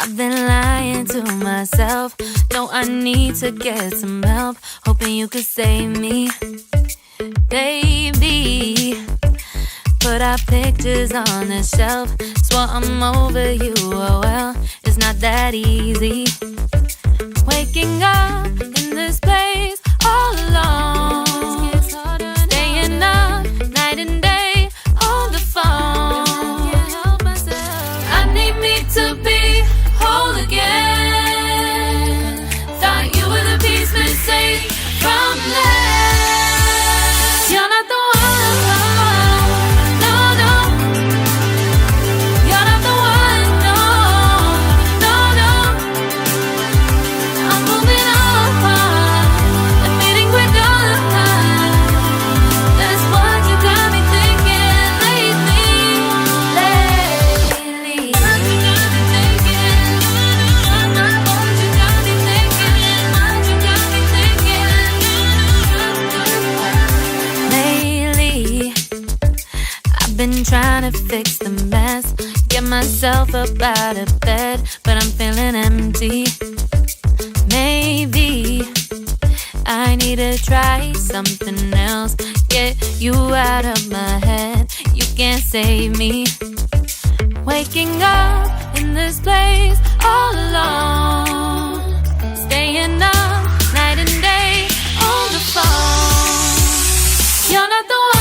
I've been lying to myself. No, I need to get some help. Hoping you could save me, baby. Put our pictures on the shelf. Swore I'm over you, oh well, it's not that easy. Waking up in this place all alone, staying up night and day on the phone. I need me to be whole again. Thought you were the piece missing from last. You're not the one. Been trying to fix the mess, get myself up out of bed, but I'm feeling empty. Maybe I need to try something else. Get you out of my head, you can't save me. Waking up in this place all alone, staying up night and day on the phone. You're not the one.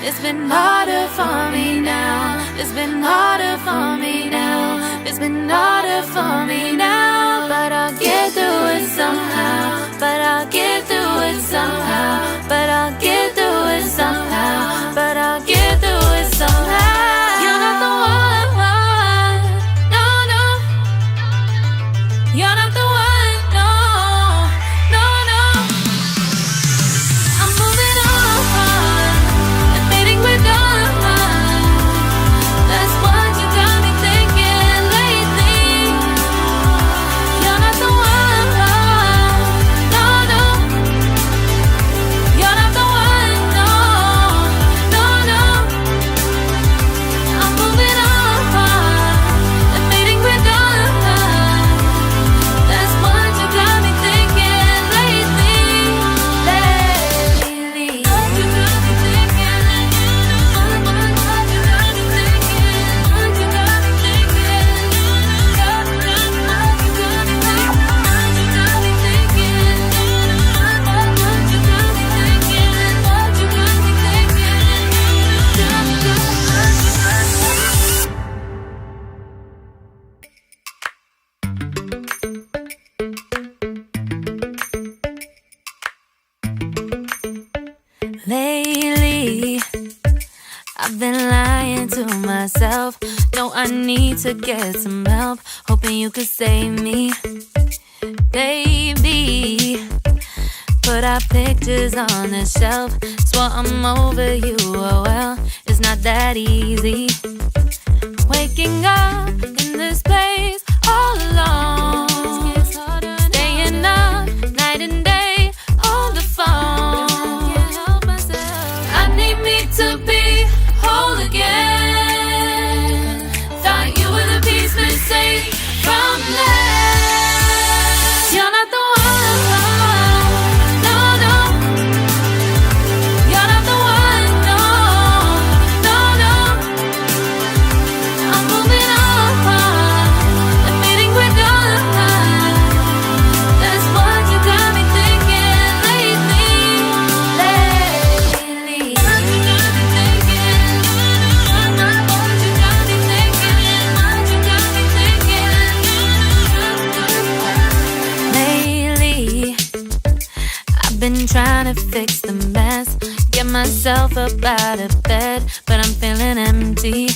It's been harder for me now. It's been harder for me now. It's been harder for me now. But I'll get through it somehow. But I'll get through it somehow. But I'll get through it somehow. But I'll get through it somehow. You're not the one. No, no. You're not the one. No, no, no. I'm moving on. Lately, I've been lying to myself. No, I need to get some help. Hoping you could save me, baby. Put our pictures on the shelf. Swore I'm over you, oh well, it's not that easy. Waking up in this place all alone, staying up night and day on the phone. To be whole again. Thought you were the piece missing from last. You're not the one. No, no. You're not the one. No, no, no. I'm moving on. Admitting we're done. That's what you got me thinking lately. Been trying to fix the mess, get myself up out of bed, but I'm feeling empty.